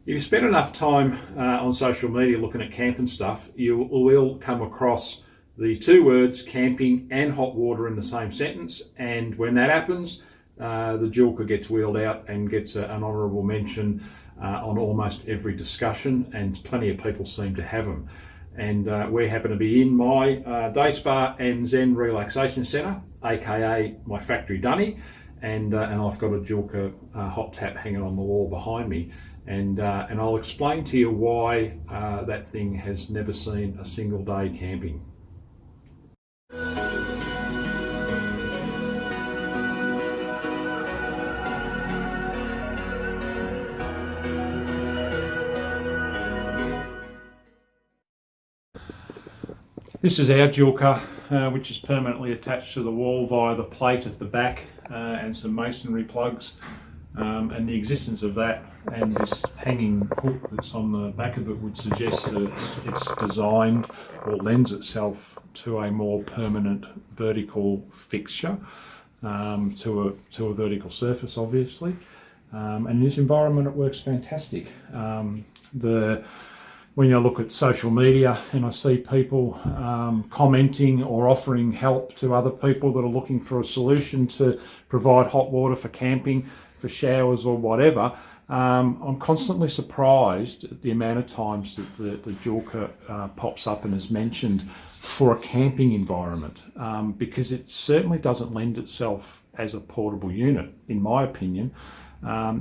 If you spend enough time on social media looking at camping stuff, you will come across the two words camping and hot water in the same sentence, and when that happens, the Joolca gets wheeled out and gets an honourable mention on almost every discussion, and plenty of people seem to have them. And we happen to be in my day spa and zen relaxation centre, aka my factory dunny, and I've got a Joolca hot tap hanging on the wall behind me, and I'll explain to you why that thing has never seen a single day camping. This is our Joolca, which is permanently attached to the wall via the plate at the back and some masonry plugs, and the existence of that and this hanging hook that's on the back of it would suggest that it's designed or lends itself to a more permanent vertical fixture, to a vertical surface, obviously, and in this environment it works fantastic. When you look at social media and I see people commenting or offering help to other people that are looking for a solution to provide hot water for camping, for showers or whatever, I'm constantly surprised at the amount of times that the Joolca pops up and is mentioned for a camping environment, because it certainly doesn't lend itself as a portable unit, in my opinion.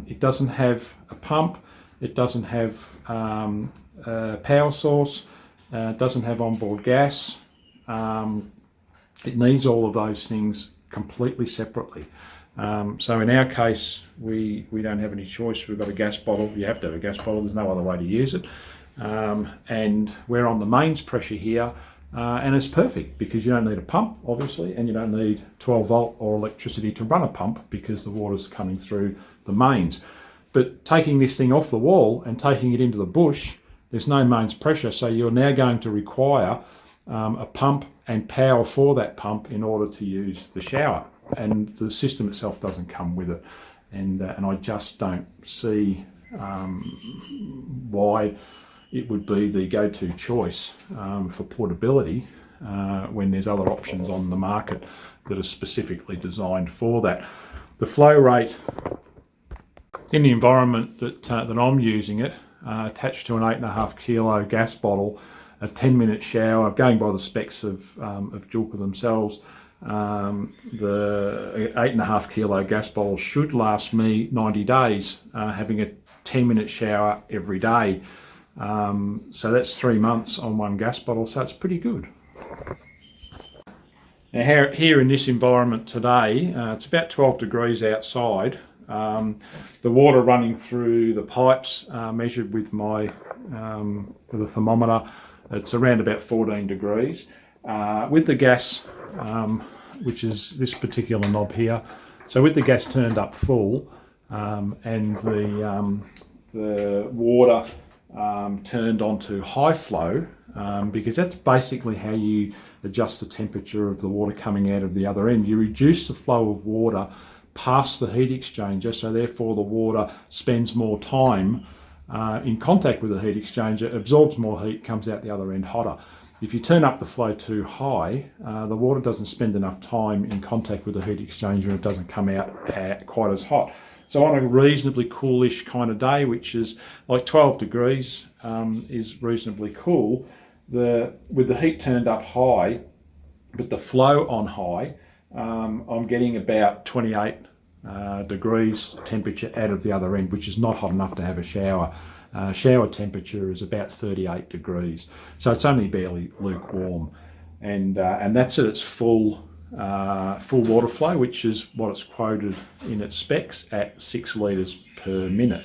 It doesn't have a pump, it doesn't have power source, doesn't have onboard gas. It needs all of those things completely separately. So in our case, we don't have any choice. We've got a gas bottle. You have to have a gas bottle. There's no other way to use it. And we're on the mains pressure here, and it's perfect because you don't need a pump, obviously, and you don't need 12 volt or electricity to run a pump because the water's coming through the mains. But taking this thing off the wall and taking it into the bush, there's no mains pressure, so you're now going to require a pump and power for that pump in order to use the shower, and the system itself doesn't come with it, and I just don't see why it would be the go-to choice for portability when there's other options on the market that are specifically designed for that. The flow rate in the environment that I'm using it, attached to an 8.5 kilo gas bottle, a 10-minute shower, going by the specs of Joolca themselves, the 8.5 kilo gas bottle should last me 90 days, having a 10-minute shower every day. So that's 3 months on one gas bottle, so it's pretty good. Now here in this environment today, it's about 12 degrees outside. The water running through the pipes, measured with my with a thermometer, it's around about 14 degrees. With the gas, which is this particular knob here, so with the gas turned up full and the water turned onto high flow, because that's basically how you adjust the temperature of the water coming out of the other end. You reduce the flow of water past the heat exchanger, so therefore the water spends more time in contact with the heat exchanger, absorbs more heat, comes out the other end hotter. If you turn up the flow too high, the water doesn't spend enough time in contact with the heat exchanger and it doesn't come out quite as hot. So on a reasonably coolish kind of day, which is like 12 degrees is reasonably cool, with the heat turned up high, but the flow on high, I'm getting about 28 degrees temperature out of the other end, which is not hot enough to have a shower. Shower temperature is about 38 degrees, so it's only barely lukewarm, and that's at its full water flow, which is what it's quoted in its specs at 6 litres per minute.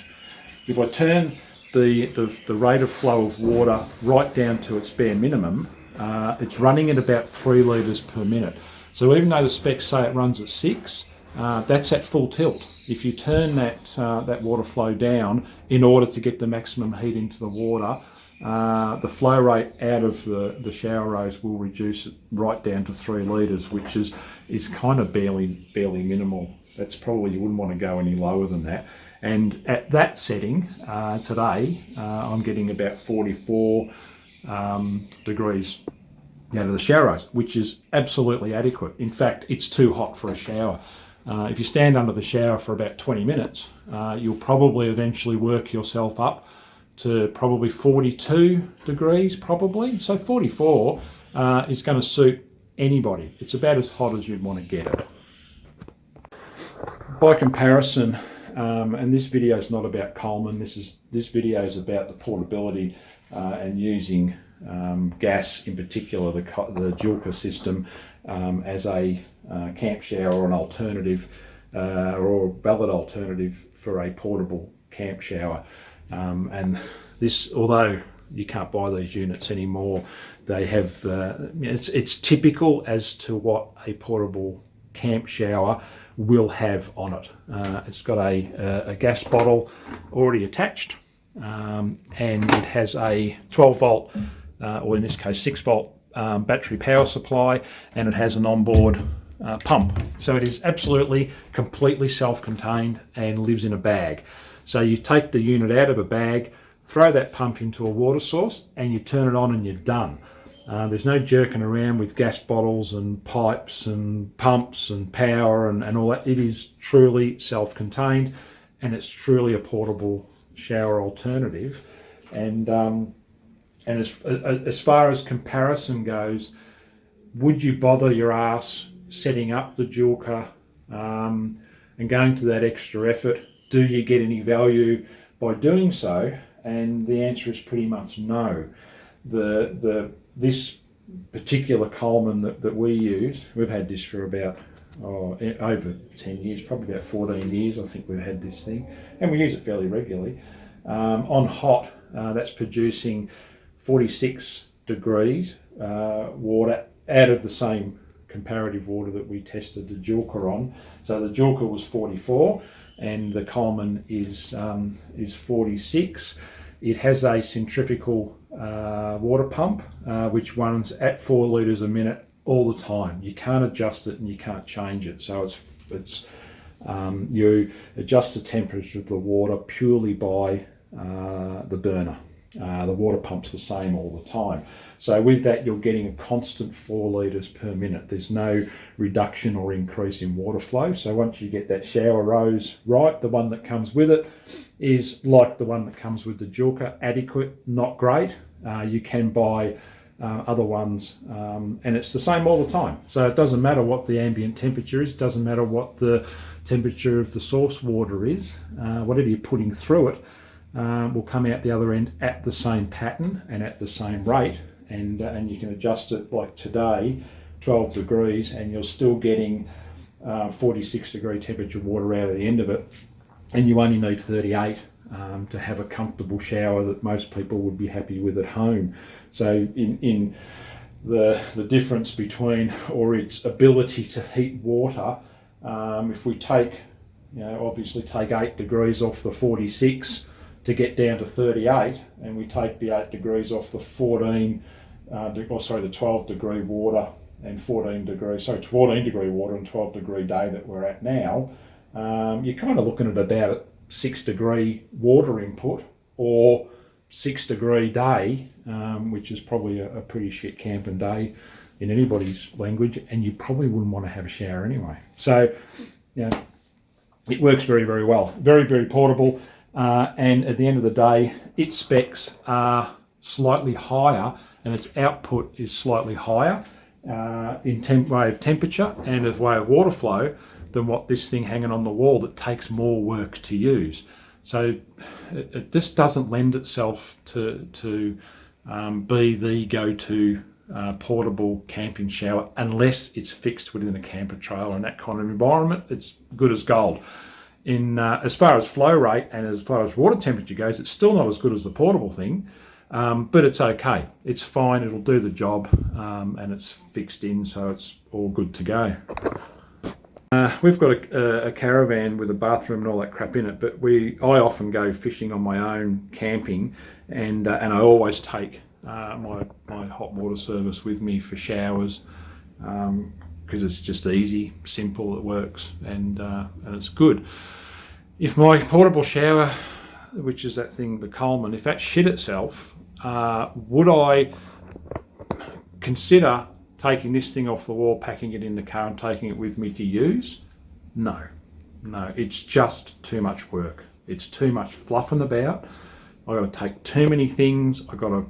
If I turn the rate of flow of water right down to its bare minimum, it's running at about 3 litres per minute. So even though the specs say it runs at 6, that's at full tilt. If you turn that water flow down in order to get the maximum heat into the water, the flow rate out of the shower rose will reduce it right down to 3 litres, which is kind of barely minimal. That's probably, you wouldn't want to go any lower than that. And at that setting today, I'm getting about 44 degrees out of the shower hose, which is absolutely adequate. In fact, it's too hot for a shower. If you stand under the shower for about 20 minutes, you'll probably eventually work yourself up to probably 42 degrees probably. So 44 is going to suit anybody. It's about as hot as you'd want to get it. By comparison, and this video is not about Coleman, this video is about the portability and using gas, in particular the Joolca system, as a camp shower or an alternative or a valid alternative for a portable camp shower. And this, although you can't buy these units anymore, they have it's typical as to what a portable camp shower will have on it. It's got a gas bottle already attached, and it has a 12 volt or in this case 6 volt battery power supply, and it has an onboard pump. So it is absolutely completely self-contained and lives in a bag. So you take the unit out of a bag, throw that pump into a water source, and you turn it on and you're done. There's no jerking around with gas bottles and pipes and pumps and power and all that. It is truly self-contained, and it's truly a portable shower alternative. And as far as comparison goes, would you bother your ass setting up the Joolca and going to that extra effort? Do you get any value by doing so? And the answer is pretty much no. This particular Coleman that we use, we've had this for about over 10 years, probably about 14 years I think we've had this thing, and we use it fairly regularly. On hot, that's producing 46 degrees water out of the same comparative water that we tested the Joolca on. So the Joolca was 44 and the Coleman is 46. It has a centrifugal water pump which runs at 4 litres a minute all the time. You can't adjust it and you can't change it. So it's you adjust the temperature of the water purely by the burner. The water pump's the same all the time. So with that, you're getting a constant 4 litres per minute. There's no reduction or increase in water flow. So once you get that shower hose right, the one that comes with it is like the one that comes with the Joolca, adequate, not great. You can buy other ones, and it's the same all the time. So it doesn't matter what the ambient temperature is, doesn't matter what the temperature of the source water is, whatever you're putting through it will come out the other end at the same pattern and at the same rate, and you can adjust it like today, 12 degrees, and you're still getting 46 degree temperature water out of the end of it, and you only need 38 to have a comfortable shower that most people would be happy with at home. So in the difference between, or its ability to heat water, if we take, obviously take 8 degrees off the 46 to get down to 38, and we take the 8 degrees off the 12 degree water and 14 degree water and 12 degree day that we're at now, you're kind of looking at about a 6 degree water input or 6 degree day, which is probably a pretty shit camping day in anybody's language, and you probably wouldn't want to have a shower anyway. So, it works very, very well. Very, very portable. And at the end of the day, its specs are slightly higher and its output is slightly higher in way of temperature and of way of water flow than what this thing hanging on the wall that takes more work to use. So it just doesn't lend itself to be the go-to portable camping shower unless it's fixed within a camper trailer and that kind of environment. It's good as gold. As far as flow rate and as far as water temperature goes, it's still not as good as the portable thing, but it's okay. It's fine, it'll do the job, and it's fixed in, so it's all good to go. We've got a caravan with a bathroom and all that crap in it, but I often go fishing on my own camping, and I always take my hot water service with me for showers, because it's just easy, simple, it works, and it's good. If my portable shower, which is that thing, the Coleman, if that shit itself, would I consider taking this thing off the wall, packing it in the car and taking it with me to use? No, it's just too much work. It's too much fluffing about. I've got to take too many things. I've got to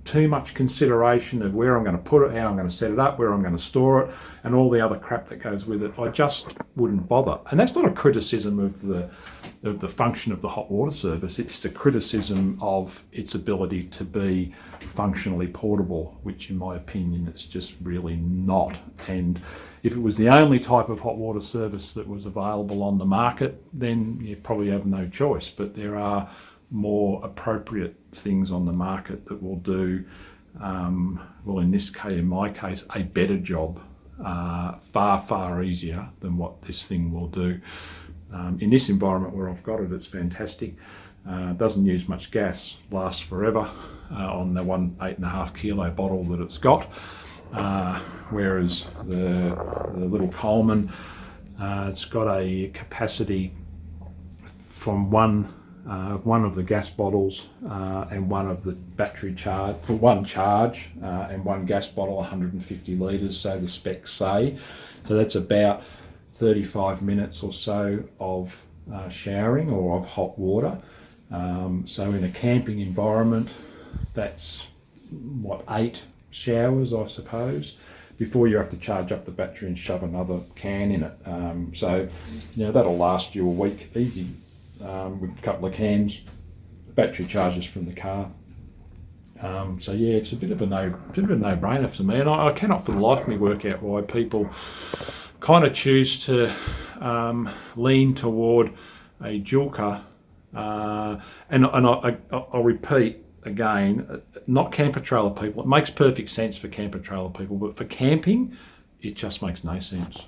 too much consideration of where I'm going to put it, how I'm going to set it up, where I'm going to store it, and all the other crap that goes with it. I just wouldn't bother. And that's not a criticism of the function of the hot water service. It's a criticism of its ability to be functionally portable, which in my opinion it's just really not. And if it was the only type of hot water service that was available on the market, then you probably have no choice. But there are more appropriate things on the market that will do, well, in this case, in my case, a better job, far easier than what this thing will do. In this environment where I've got it, it's fantastic. Doesn't use much gas, lasts forever on the 8.5 kilo bottle that it's got. Whereas the little Coleman, it's got a capacity from one of the gas bottles and one of the battery charge, for one charge and one gas bottle, 150 litres, so the specs say. So that's about 35 minutes or so of showering or of hot water. So in a camping environment, that's what, 8 showers, I suppose, before you have to charge up the battery and shove another can in it. So, you know, that'll last you a week easy. With a couple of cans, battery charges from the car. So yeah, it's a bit of a no-brainer for me, and I cannot for the life of me work out why people kind of choose to lean toward a Joolca. And I'll repeat again, not camper trailer people. It makes perfect sense for camper trailer people, but for camping, it just makes no sense.